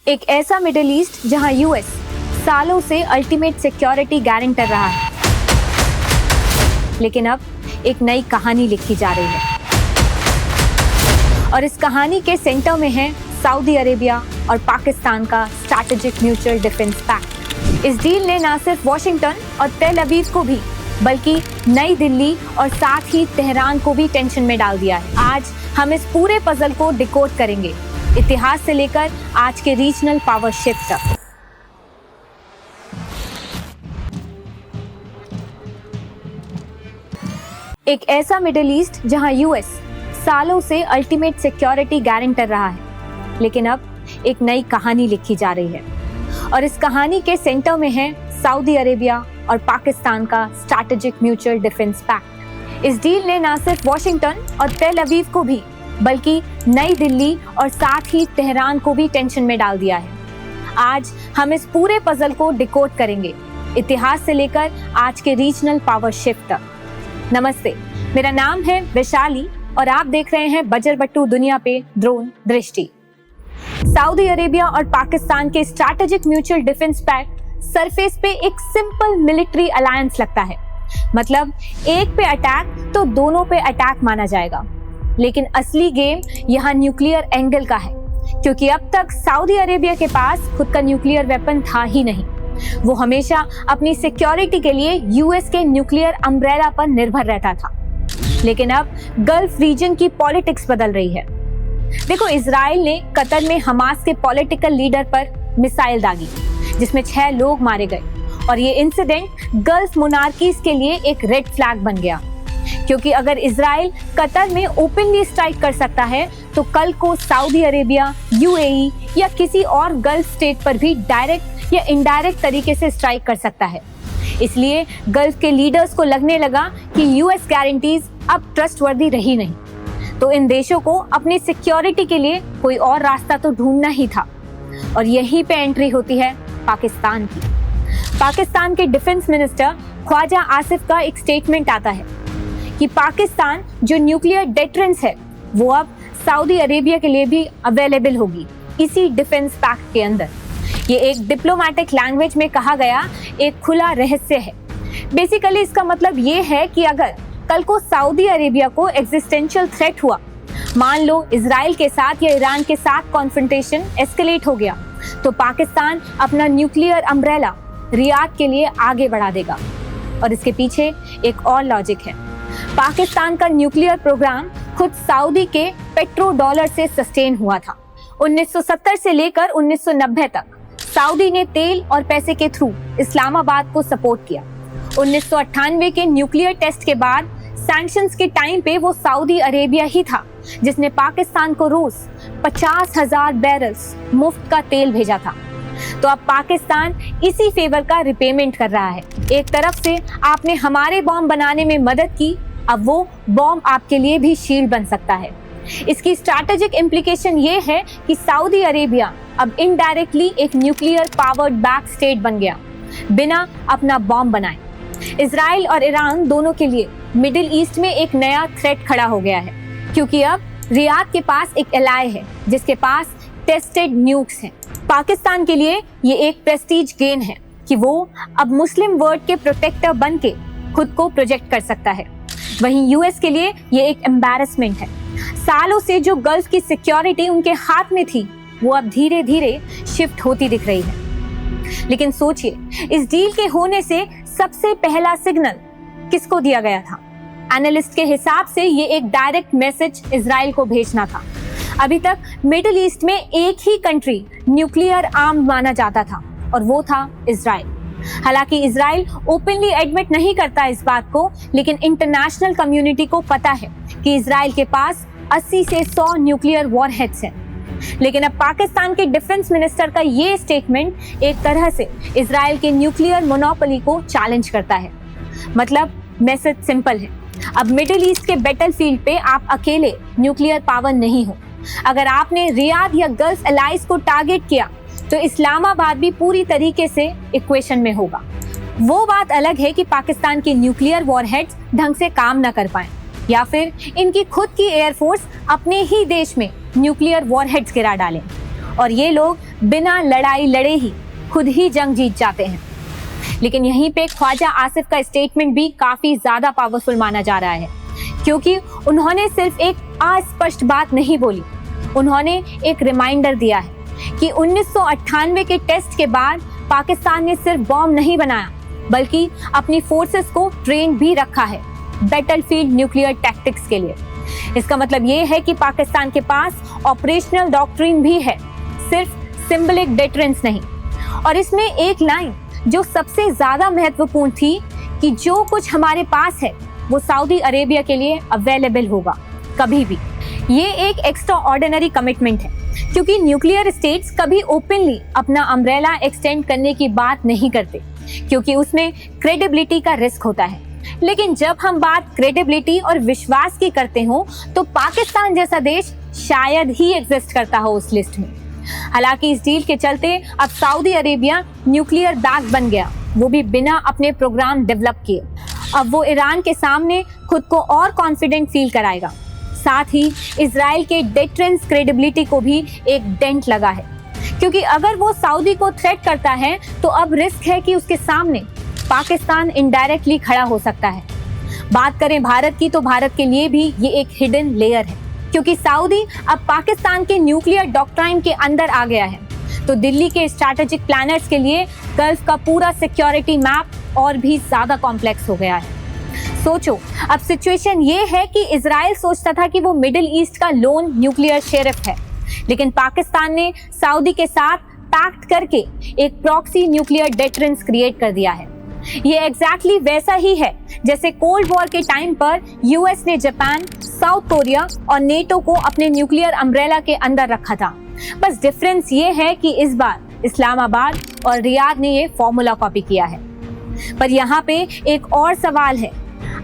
एक ऐसा middle east जहां यूएस सालों से अल्टीमेट सिक्योरिटी गारंटर रहा है, लेकिन अब एक नई कहानी लिखी जा रही है और इस कहानी के सेंटर में है सऊदी अरेबिया और पाकिस्तान का स्ट्रैटेजिक म्यूचुअल डिफेंस पैक्ट। इस डील ने न सिर्फ वॉशिंगटन और तेल अवीव को भी बल्कि नई दिल्ली और साथ ही तेहरान को भी टेंशन में डाल दिया है। आज हम इस पूरे पजल को डिकोड करेंगे, इतिहास से लेकर आज के रीजनल पावर शिफ्ट तक। एक ऐसा मिडिल ईस्ट जहां यूएस सालों से अल्टीमेट सिक्योरिटी गारंटर रहा है, लेकिन अब एक नई कहानी लिखी जा रही है और इस कहानी के सेंटर में है सऊदी अरेबिया और पाकिस्तान का स्ट्रैटेजिक म्यूचुअल डिफेंस पैक्ट। इस डील ने न सिर्फ वॉशिंगटन और तेल अवीव को भी बल्कि नई दिल्ली और साथ ही तेहरान को भी टेंशन में डाल दिया है। आज हम इस पूरे पजल को डिकोड करेंगे, इतिहास से लेकर आज के रीजनल पावर शिफ्ट तक। नमस्ते, मेरा नाम है वैशाली और आप देख रहे हैं बजरबट्टू दुनिया पे ड्रोन दृष्टि। सऊदी अरेबिया और पाकिस्तान के strategic mutual defence pact surface पे एक सिंपल मिलिट्री अलायंस लगता है, मतलब एक पे अटैक तो दोनों पे अटैक माना जाएगा। लेकिन असली गेम यहाँ न्यूक्लियर एंगल का है, क्योंकि अब तक सऊदी अरेबिया के पास खुद का न्यूक्लियर वेपन था ही नहीं। वो हमेशा अपनी सिक्योरिटी के लिए यूएस के न्यूक्लियर अम्ब्रेला पर निर्भर रहता था। लेकिन अब गल्फ रीजन की पॉलिटिक्स बदल रही है। देखो, इजराइल ने कतर में हमास के पॉलिटिकल लीडर पर मिसाइल दागी, जिसमें 6 लोग मारे गए और ये इंसिडेंट गल्फ मोनार्कीज के लिए एक रेड फ्लैग बन गया, क्योंकि अगर इजराइल कतर में ओपनली स्ट्राइक कर सकता है तो कल को सऊदी अरेबिया, यूएई या किसी और गल्फ स्टेट पर भी डायरेक्ट या इनडायरेक्ट तरीके से स्ट्राइक कर सकता है। इसलिए गल्फ के लीडर्स को लगने लगा कि यूएस गारंटीज अब ट्रस्टवर्दी रही नहीं, तो इन देशों को अपनी सिक्योरिटी के लिए कोई और रास्ता तो ढूंढना ही था। और यहीं पे एंट्री होती है पाकिस्तान की। पाकिस्तान के डिफेंस मिनिस्टर ख्वाजा आसिफ का एक स्टेटमेंट आता है कि पाकिस्तान जो न्यूक्लियर डेटरेंस है वो अब सऊदी अरेबिया के लिए भी अवेलेबल होगी इसी डिफेंस पैक्ट के अंदर। ये एक डिप्लोमेटिक लैंग्वेज में कहा गया एक खुला रहस्य है। बेसिकली इसका मतलब ये है कि अगर कल को सऊदी अरेबिया को एग्जिस्टेंशियल थ्रेट हुआ, मान लो इजराइल के साथ या ईरान के साथ कॉन्फ्रंटेशन एस्केलेट हो गया, तो पाकिस्तान अपना न्यूक्लियर अम्ब्रेला रियाद के लिए आगे बढ़ा देगा। और इसके पीछे एक और लॉजिक है। पाकिस्तान का न्यूक्लियर प्रोग्राम खुद सऊदी के पेट्रो डॉलर से सस्टेन हुआ था। 1970 से लेकर 1990 तक सऊदी ने तेल और पैसे के थ्रू इस्लामाबाद को सपोर्ट किया। 1998 के न्यूक्लियर टेस्ट के बाद सैंक्शंस के टाइम पे वो सऊदी अरेबिया ही था जिसने पाकिस्तान को रोज 50,000 बैरल्स मुफ्त का तेल भेजा था। तो अब पाकिस्तान इसी फेवर का रिपेमेंट कर रहा है। एक तरफ से आपने हमारे बॉम्ब बनाने में मदद की, अब वो बॉम्ब आपके लिए भी शील्ड बन सकता है। इसकी स्ट्रैटेजिक इम्प्लीकेशन ये है कि सऊदी अरेबिया अब इनडायरेक्टली एक न्यूक्लियर पावर्ड बैक स्टेट बन गया, बिना अपना बॉम्ब बनाए। इजराइल और ईरान दोनों के लिए मिडिल ईस्ट में एक नया थ्रेट खड़ा हो गया है, क्योंकि अब रियाद के पास एक एलाय है जिसके पास टेस्टेड न्यूक्स हैं। पाकिस्तान के लिए ये एक प्रेस्टीज गेन है कि वो अब मुस्लिम वर्ल्ड के प्रोटेक्टर बन के खुद को प्रोजेक्ट कर सकता है। वहीं यूएस के लिए ये एक एम्बैरेसमेंट है। सालों से जो गल्फ की सिक्योरिटी उनके हाथ में थी वो अब धीरे धीरे शिफ्ट होती दिख रही है। लेकिन सोचिए, इस डील के होने से सबसे पहला सिग्नल किसको दिया गया था? एनालिस्ट के हिसाब से ये एक डायरेक्ट मैसेज इजराइल को भेजना था। अभी तक मिडिल ईस्ट में एक ही कंट्री न्यूक्लियर आर्म्ड माना जाता था और वो था इजराइल। हालांकि इजराइल ओपनली एडमिट नहीं करता इस बात को, लेकिन इंटरनेशनल कम्युनिटी को पता है कि इजराइल के पास 80 से 100 न्यूक्लियर वॉरहेड्स हैं। लेकिन अब पाकिस्तान के डिफेंस मिनिस्टर का ये स्टेटमेंट एक तरह से इजराइल के न्यूक्लियर मोनोपोली को चैलेंज करता है। मतलब मैसेज सिंपल है, अब मिडिल ईस्ट के बैटलफील्ड पे आप अकेले न्यूक्लियर पावर नहीं हो। अगर आपने रियाद या गल्फ एलाइज को टारगेट किया तो इस्लामाबाद भी पूरी तरीके से इक्वेशन में होगा। वो बात अलग है कि पाकिस्तान के न्यूक्लियर वॉरहेड्स ढंग से काम ना कर पाए या फिर इनकी खुद की एयरफोर्स अपने ही देश में न्यूक्लियर वॉरहेड्स गिरा डालें। और ये लोग बिना लड़ाई लड़े ही खुद ही जंग जीत जाते हैं। लेकिन यहीं पे ख्वाजा आसिफ का स्टेटमेंट भी काफी ज्यादा पावरफुल माना जा रहा है, क्योंकि उन्होंने सिर्फ एक अस्पष्ट बात नहीं बोली, उन्होंने एक रिमाइंडर दिया है कि 1998 के टेस्ट के बाद पाकिस्तान ने सिर्फ बॉम्ब नहीं बनाया, बल्कि अपनी फोर्सेस को ट्रेन भी रखा है बैटलफील्ड न्यूक्लियर टैक्टिक्स के लिए। इसका मतलब ये है कि पाकिस्तान के पास ऑपरेशनल डॉक्ट्रिन भी है, सिर्फ सिंबलिक डेटरेंस नहीं। और इसमें एक लाइन जो सबसे ज्यादा महत्वपूर्ण थी कि जो कुछ हमारे पास है वो सऊदी अरेबिया के लिए अवेलेबल होगा कभी भी। ये एक एक्स्ट्रा ऑर्डिनरी कमिटमेंट है, क्योंकि न्यूक्लियर स्टेट्स कभी ओपनली अपना अम्ब्रेला एक्सटेंड करने की बात नहीं करते, क्योंकि उसमें क्रेडिबिलिटी का रिस्क होता है। लेकिन जब हम बात क्रेडिबिलिटी और विश्वास की करते हो तो पाकिस्तान जैसा देश शायद ही एग्जिस्ट करता हो उस लिस्ट में। हालांकि इस डील के चलते अब सऊदी अरेबिया न्यूक्लियर बैक बन गया, वो भी बिना अपने प्रोग्राम डेवलप किए। अब वो ईरान के सामने खुद को और कॉन्फिडेंट फील कराएगा। साथ ही इजराइल के डेटरेंस क्रेडिबिलिटी को भी एक डेंट लगा है, क्योंकि अगर वो सऊदी को थ्रेट करता है तो अब रिस्क है कि उसके सामने पाकिस्तान इनडायरेक्टली खड़ा हो सकता है। बात करें भारत की, तो भारत के लिए भी ये एक हिडन लेयर है, क्योंकि सऊदी अब पाकिस्तान के न्यूक्लियर डॉक्ट्राइन के अंदर आ गया है, तो दिल्ली के स्ट्रैटेजिक प्लानर्स के लिए गल्फ का पूरा सिक्योरिटी मैप और भी ज्यादा कॉम्प्लेक्स हो गया है। सोचो, अब सिचुएशन ये है कि इजराइल सोचता था कि वो मिडिल ईस्ट का लोन न्यूक्लियर शेरिफ है, लेकिन पाकिस्तान ने सऊदी के साथ पैक्ट करके एक प्रॉक्सी न्यूक्लियर डेटरेंस क्रिएट कर दिया है। ये एग्जैक्टली वैसा ही है जैसे कोल्ड वॉर के टाइम पर यूएस ने जापान, साउथ कोरिया और नेटो को अपने न्यूक्लियर अम्ब्रेला के अंदर रखा था। बस डिफरेंस ये है कि इस बार इस्लामाबाद और रियाद ने ये फॉर्मूला कॉपी किया है। पर यहाँ पे एक और सवाल है।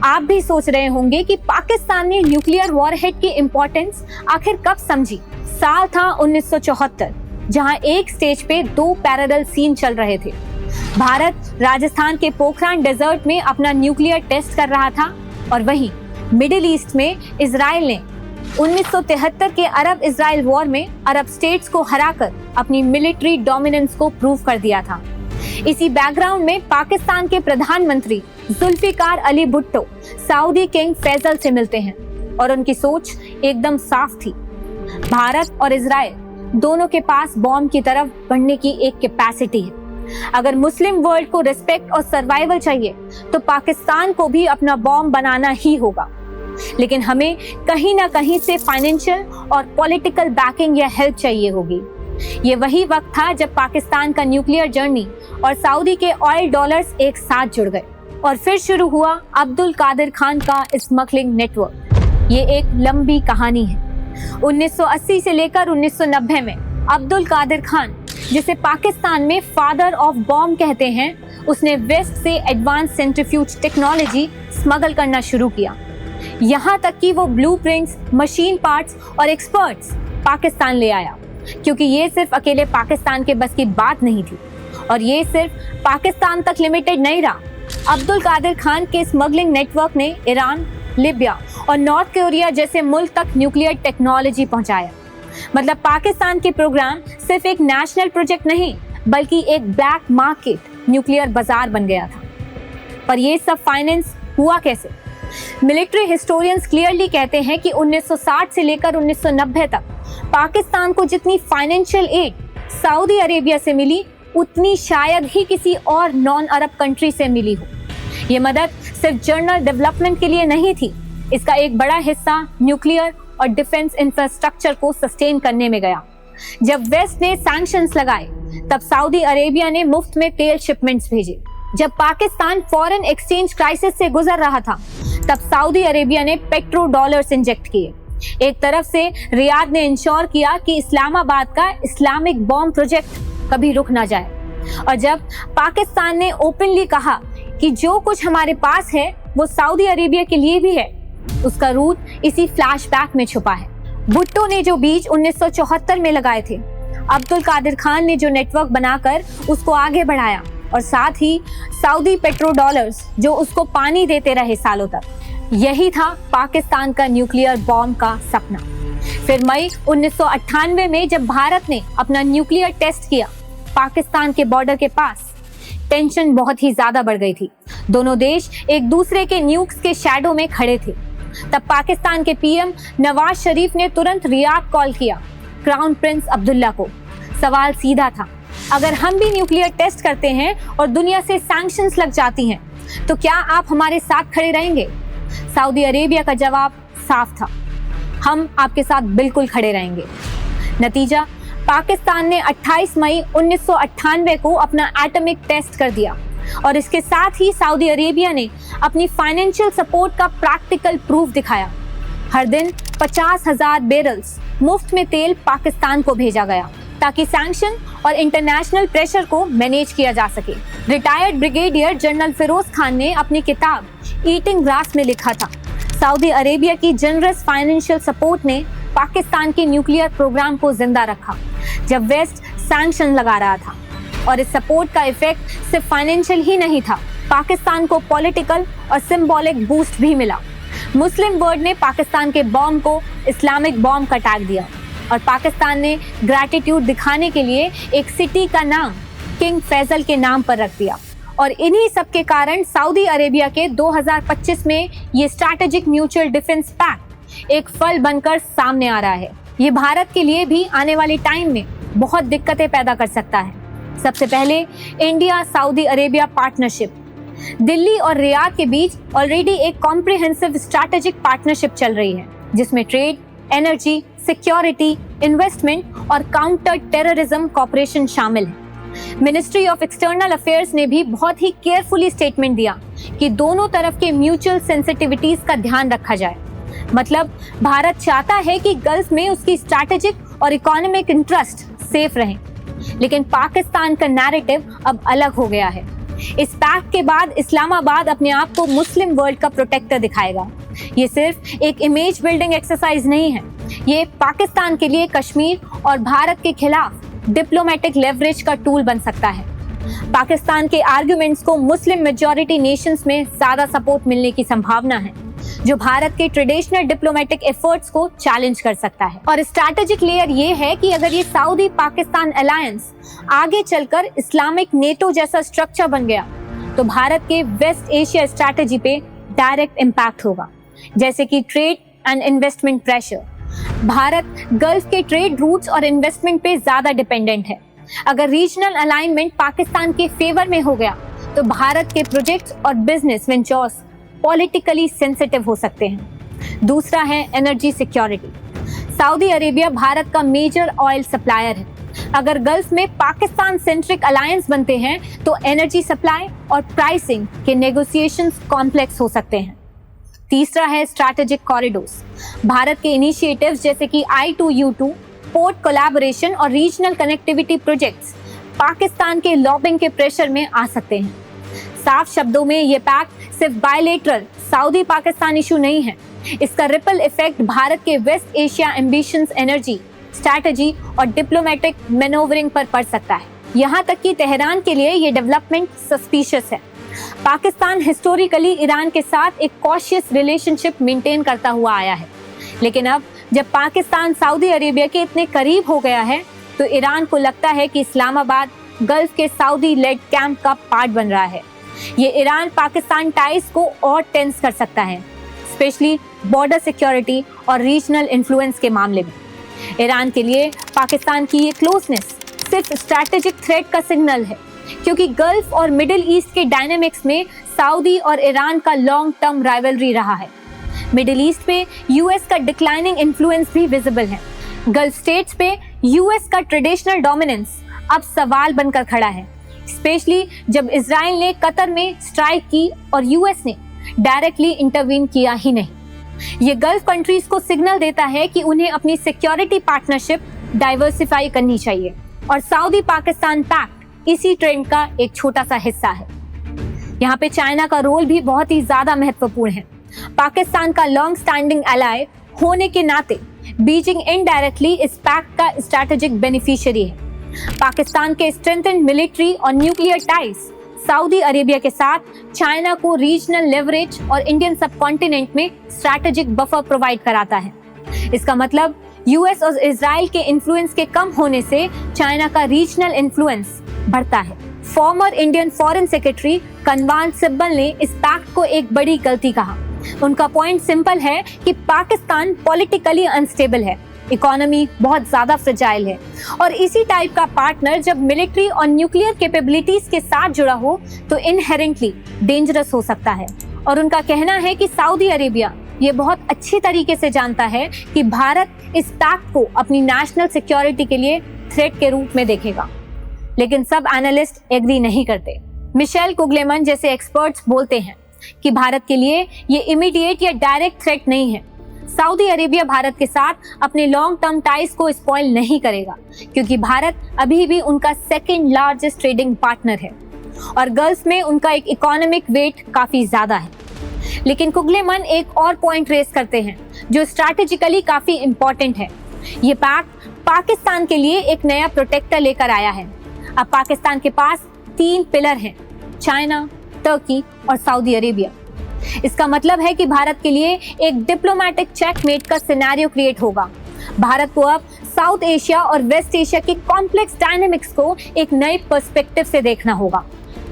आप भी सोच रहे होंगे कि पाकिस्तान ने न्यूक्लियर वॉरहेड की इंपॉर्टेंस आखिर कब समझी। साल था 1974, जहां एक स्टेज पे दो पैरेलल सीन चल रहे थे। भारत राजस्थान के पोखरान डेजर्ट में अपना न्यूक्लियर टेस्ट कर रहा था, और वहीं मिडिल ईस्ट में इजराइल ने 1973 के अरब इजराइल वॉर में अरब स्टेट्स को हराकर अपनी मिलिट्री डोमिनेंस को प्रूव कर दिया था। इसी बैकग्राउंड में पाकिस्तान के प्रधानमंत्री Zulfikar Ali Bhutto Saudi King Faisal से मिलते हैं, और उनकी सोच एकदम साफ थी। भारत और इजराइल दोनों के पास बॉम्ब की तरफ बढ़ने की एक कैपेसिटी है। अगर मुस्लिम वर्ल्ड को रिस्पेक्ट और सर्वाइवल चाहिए तो पाकिस्तान को भी अपना बॉम्ब बनाना ही होगा। लेकिन हमें कहीं ना कहीं से फाइनेंशियल और पॉलिटिकल बैकिंग या हेल्प चाहिए होगी। ये वही वक्त था जब पाकिस्तान का न्यूक्लियर जर्नी और सऊदी के ऑयल डॉलर्स एक साथ जुड़ गए, और फिर शुरू हुआ अब्दुल कादिर खान का स्मगलिंग नेटवर्क। ये एक लंबी कहानी है। 1980 से लेकर 1990 में अब्दुल कादिर खान, जिसे पाकिस्तान में फादर ऑफ बॉम्ब कहते हैं, उसने वेस्ट से एडवांस सेंट्रीफ्यूज टेक्नोलॉजी स्मगल करना शुरू किया। यहाँ तक कि वो ब्लूप्रिंट्स, मशीन पार्ट्स और एक्सपर्ट्स पाकिस्तान ले आया, क्योंकि ये सिर्फ अकेले पाकिस्तान के बस की बात नहीं थी, और ये सिर्फ पाकिस्तान तक लिमिटेड नहीं रहा। अब्दुल कादिर खान के स्मगलिंग नेटवर्क ने ईरान, लिबिया और नॉर्थ कोरिया जैसे मुल्क तक न्यूक्लियर टेक्नोलॉजी पहुंचाया। मतलब पाकिस्तान के प्रोग्राम सिर्फ एक नेशनल प्रोजेक्ट नहीं, बल्कि एक ब्लैक मार्केट न्यूक्लियर बाजार बन गया था। पर ये सब फाइनेंस हुआ कैसे? मिलिट्री हिस्टोरियंस क्लियरली कहते हैं कि 1960 से लेकर 1990 तक पाकिस्तान को जितनी फाइनेंशियल एड सऊदी अरेबिया से मिली, उतनी शायद ही किसी और नॉन अरब कंट्री से मिली हो। ये मदद सिर्फ जनरल डेवलपमेंट के लिए नहीं थी, इसका एक बड़ा हिस्सा न्यूक्लियर और डिफेंस इंफ्रास्ट्रक्चर को सस्टेन करने में गया। जब वेस्ट ने सैंक्शंस लगाए, तब सऊदी अरेबिया ने मुफ्त में तेल शिपमेंट्स भेजे। जब पाकिस्तान फॉरेन एक्सचेंज क्राइसिस से गुजर रहा था, तब सऊदी अरेबिया ने पेट्रो डॉलर्स इंजेक्ट किए। एक तरफ से रियाद ने इंश्योर किया कि इस्लामाबाद का इस्लामिक बॉम्ब प्रोजेक्ट कभी रुक ना जाए, और जब पाकिस्तान ने ओपनली कहा कि जो कुछ हमारे पास है वो सऊदी अरेबिया के लिए भी है, उसका रूट इसी फ्लैशबैक में छुपा है। भुट्टो ने जो बीज 1974 में लगाए थे, अब्दुल कादिर खान ने जो नेटवर्क बनाकर उसको आगे बढ़ाया, और साथ ही सऊदी पेट्रो डॉलर्स जो उसको पानी देते रहे सालों तक, यही था पाकिस्तान का न्यूक्लियर बॉम्ब का सपना। फिर मई 1998 में जब भारत ने अपना न्यूक्लियर टेस्ट किया पाकिस्तान के बॉर्डर के पास, टेंशन बहुत ही ज्यादा बढ़ गई थी। दोनों देश एक दूसरे के न्यूक्स के शैडो में खड़े थे। तब पाकिस्तान के पीएम नवाज शरीफ ने तुरंत रियाद कॉल किया क्राउन प्रिंस अब्दुल्ला को। सवाल सीधा था, अगर हम भी न्यूक्लियर टेस्ट करते हैं और दुनिया से सैंक्शंस लग जाती हैं, तो क्या आप हमारे साथ खड़े रहेंगे? सऊदी अरेबिया का जवाब साफ था, हम आपके साथ बिल्कुल खड़े रहेंगे। नतीजा, पाकिस्तान ने 28 मई 1998 को अपना एटॉमिक टेस्ट कर दिया और इसके साथ ही सऊदी अरेबिया ने अपनी फाइनेंशियल सपोर्ट का प्रैक्टिकल प्रूफ दिखाया। हर दिन 50,000 बैरल्स मुफ्त में तेल पाकिस्तान को भेजा गया ताकि सैंक्शन और इंटरनेशनल प्रेशर को मैनेज किया जा सके। Retired brigadier general Firoz Khan ने अपनी किताब ईटिंग ग्रास में लिखा था, सऊदी अरेबिया की जनरस फाइनेंशियल सपोर्ट ने पाकिस्तान के न्यूक्लियर प्रोग्राम को जिंदा रखा जब वेस्ट सैंक्शन लगा रहा था। और इस सपोर्ट का इफेक्ट सिर्फ फाइनेंशियल ही नहीं था, पाकिस्तान को पॉलिटिकल और सिंबॉलिक बूस्ट भी मिला। मुस्लिम वर्ल्ड ने पाकिस्तान के बॉम्ब को इस्लामिक बॉम्ब का टैग दिया और पाकिस्तान ने ग्रैटिट्यूड दिखाने के लिए एक सिटी का नाम किंग फैसल के नाम पर रख दिया। और इन्हीं सब के कारण सऊदी अरेबिया के 2025 में ये स्ट्रैटेजिक म्यूचुअल डिफेंस पैक्ट एक फल बनकर सामने आ रहा है। ये भारत के लिए भी आने वाले टाइम में बहुत दिक्कतें पैदा कर सकता है। सबसे पहले India Saudi Arabia partnership. Delhi और रियाद के बीच ऑलरेडी एक कॉम्प्रिहेंसिव स्ट्रैटेजिक पार्टनरशिप चल रही है जिसमें ट्रेड, एनर्जी, सिक्योरिटी, इन्वेस्टमेंट और काउंटर टेररिज्म कॉपरेशन शामिल है। मिनिस्ट्री ऑफ एक्सटर्नल अफेयर्स ने भी बहुत ही केयरफुली स्टेटमेंट दिया कि दोनों तरफ के म्यूचुअल सेंसिटिविटीज का ध्यान रखा जाए। मतलब भारत चाहता है कि गल्फ में उसकी स्ट्रैटेजिक और इकोनॉमिक इंटरेस्ट सेफ रहें, लेकिन पाकिस्तान का नैरेटिव अब अलग हो गया है। इस पैक्ट के बाद इस्लामाबाद अपने आप को मुस्लिम वर्ल्ड का प्रोटेक्टर दिखाएगा। ये सिर्फ एक इमेज बिल्डिंग एक्सरसाइज नहीं है, ये पाकिस्तान के लिए कश्मीर और भारत के खिलाफ डिप्लोमेटिक लेवरेज का टूल बन सकता है। पाकिस्तान के आर्गुमेंट्स को मुस्लिम मेजॉरिटी नेशंस में ज्यादा सपोर्ट मिलने की संभावना है, जो भारत के ट्रेडिशनल डिप्लोमेटिक एफर्ट्स को चैलेंज कर सकता है। और स्ट्रैटेजिक लेयर ये है कि अगर ये सऊदी पाकिस्तान अलायंस आगे चलकर इस्लामिक नेटो जैसा स्ट्रक्चर बन गया, तो भारत के वेस्ट एशिया स्ट्रैटेजी पे डायरेक्ट इम्पैक्ट होगा, जैसे कि trade and investment pressure. Bharat gulf के ट्रेड रूट्स और इन्वेस्टमेंट पे ज्यादा डिपेंडेंट है। अगर रीजनल अलाइनमेंट पाकिस्तान के फेवर में हो गया, तो भारत के प्रोजेक्ट्स और बिजनेस वेंचर्स पॉलिटिकली सेंसिटिव हो सकते हैं। दूसरा है energy security. Saudi Arabia Bharat का मेजर ऑयल सप्लायर है। अगर गल्फ में पाकिस्तान सेंट्रिक अलायंस बनते हैं, तो एनर्जी सप्लाई और प्राइसिंग के नेगोशिएशंस कॉम्प्लेक्स हो सकते हैं। तीसरा है स्ट्रैटेजिक कॉरिडोर्स। भारत के इनिशिएटिव्स जैसे कि I2U2, पोर्ट कोलैबोरेशन और रीजनल कनेक्टिविटी प्रोजेक्ट्स पाकिस्तान के लॉबिंग के प्रेशर में आ सकते हैं। साफ शब्दों में ये पैक्ट सिर्फ बायलैटरल सऊदी पाकिस्तान इशू नहीं है, इसका रिपल इफेक्ट भारत के West Asia ambitions, energy strategy और डिप्लोमेटिक मैनोवरिंग पर पड़ सकता है। यहाँ तक कि तेहरान के लिए ये डेवलपमेंट सस्पिशियस है। पाकिस्तान हिस्टोरिकली ईरान के साथ एक कॉशियस रिलेशनशिप मेंटेन करता हुआ आया है, लेकिन अब जब पाकिस्तान सऊदी अरेबिया के इतने करीब हो गया है, तो ईरान को लगता है कि इस्लामाबाद गल्फ के सऊदी लेड कैंप का पार्ट बन रहा है। ये ईरान पाकिस्तान टाइज को और टेंस कर सकता है, स्पेशली बॉर्डर सिक्योरिटी और रीजनल इन्फ्लुएंस के मामले में। ईरान के लिए पाकिस्तान की ये क्लोजनेस सिर्फ स्ट्रैटेजिक थ्रेट का सिग्नल है, क्योंकि गल्फ और मिडिल ईस्ट के डायनामिक्स में सऊदी और ईरान का लॉन्ग टर्म राइवलरी रहा है। मिडिल ईस्ट पे यूएस का डिक्लाइनिंग इन्फ्लुएंस भी विजिबल है। गल्फ स्टेट्स पे यूएस का ट्रेडिशनल डोमिनेंस अब सवाल बनकर खड़ा है, स्पेशली जब इजराइल ने कतर में स्ट्राइक की और यूएस ने डायरेक्टली इंटरवीन किया ही नहीं। ये गल्फ कंट्रीज को सिग्नल देता है कि उन्हें अपनी सिक्योरिटी पार्टनरशिप डाइवर्सिफाई करनी चाहिए, और सऊदी पाकिस्तान पैक्ट इसी ट्रेंड का एक छोटा सा हिस्सा है। यहाँ पे चाइना का रोल भी बहुत ही ज्यादा महत्वपूर्ण है। पाकिस्तान का लॉन्ग स्टैंडिंग एलाय होने के नाते बीजिंग इनडायरेक्टली इस पैक्ट का स्ट्रैटेजिक बेनिफिशियरी है। पाकिस्तान के स्ट्रेंथेंड मिलिट्री और न्यूक्लियर टाइज सऊदी अरेबिया के साथ चाइना को रीजनल लेवरेज और इंडियन सबकॉन्टिनेंट में स्ट्रैटेजिक बफर प्रोवाइड कराता है। इसका मतलब यूएस और इजराइल के इन्फ्लुएंस के कम होने से चाइना का रीजनल इन्फ्लुएंस बढ़ता है। Former Indian foreign secretary Kanwal Sibal ने इस पैक्ट को एक बड़ी गलती कहा। उनका पॉइंट सिंपल है कि पाकिस्तान पॉलिटिकली अनस्टेबल है, इकोनॉमी बहुत ज्यादा फ्रेजाइल है और इसी टाइप का पार्टनर जब मिलिट्री और न्यूक्लियर कैपेबिलिटीज के साथ जुड़ा हो तो इनहेरेंटली डेंजरस हो सकता है। और उनका कहना है कि सऊदी अरेबिया ये बहुत अच्छी तरीके से जानता है कि भारत इस पैक्ट को अपनी नेशनल सिक्योरिटी के लिए थ्रेट के रूप में देखेगा। लेकिन सब एनालिस्ट एग्री नहीं करते। मिशेल कुगलेमन जैसे एक्सपर्ट्स बोलते हैं कि भारत के लिए ये इमीडिएट या डायरेक्ट थ्रेट नहीं है। सऊदी अरेबिया भारत के साथ अपने लॉन्ग टर्म टाइज को स्पॉइल नहीं करेगा क्योंकि भारत अभी भी उनका सेकंड लार्जेस्ट ट्रेडिंग पार्टनर है और गल्फ में उनका एक इकोनॉमिक वेट काफी ज्यादा है। लेकिन कुगलेमन एक और पॉइंट रेस करते हैं जो स्ट्रैटेजिकली काफी इंपॉर्टेंट है। ये पैक्ट पाकिस्तान के लिए एक नया प्रोटेक्टर लेकर आया है। अब पाकिस्तान के पास 3 पिलर हैं, चाइना, तुर्की और सऊदी अरेबिया। इसका मतलब है कि भारत के लिए एक डिप्लोमेटिक चेकमेट का सिनेरियो क्रिएट होगा। भारत को अब साउथ एशिया और वेस्ट एशिया की कॉम्प्लेक्स डायनेमिक्स को एक नए पर्सपेक्टिव से देखना होगा।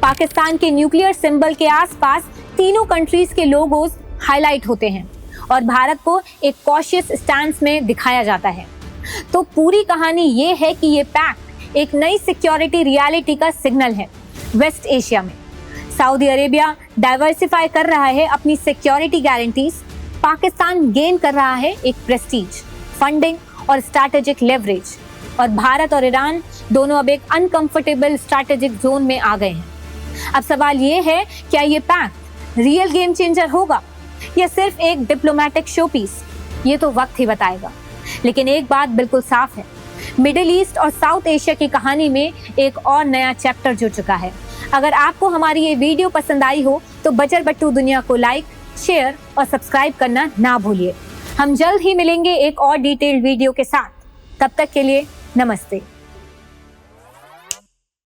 पाकिस्तान के न्यूक्लियर सिंबल के आसपास तीनों कंट्रीज के लोगोज हाईलाइट होते हैं और भारत को एक कॉशियस स्टैंस में दिखाया जाता है। तो पूरी कहानी ये है कि ये पैक्ट एक नई सिक्योरिटी रियलिटी का सिग्नल है। वेस्ट एशिया में सऊदी अरेबिया डाइवर्सिफाई कर रहा है अपनी सिक्योरिटी गारंटीज, पाकिस्तान गेन कर रहा है एक प्रेस्टीज, फंडिंग और स्ट्रैटेजिक लेवरेज और भारत और ईरान दोनों अब एक अनकंफर्टेबल स्ट्रैटेजिक जोन में आ गए हैं। अब सवाल ये है, क्या ये पैक्ट रियल गेम चेंजर होगा या सिर्फ एक डिप्लोमेटिक शो पीस? ये तो वक्त ही बताएगा। लेकिन एक बात बिल्कुल साफ है, मिडिल ईस्ट और साउथ एशिया की कहानी में एक और नया चैप्टर जुड़ चुका है। अगर आपको हमारी ये वीडियो पसंद आई हो तो बजर बट्टू दुनिया को लाइक, शेयर और सब्सक्राइब करना ना भूलिए। हम जल्द ही मिलेंगे एक और डिटेल्ड वीडियो के साथ। तब तक के लिए नमस्ते।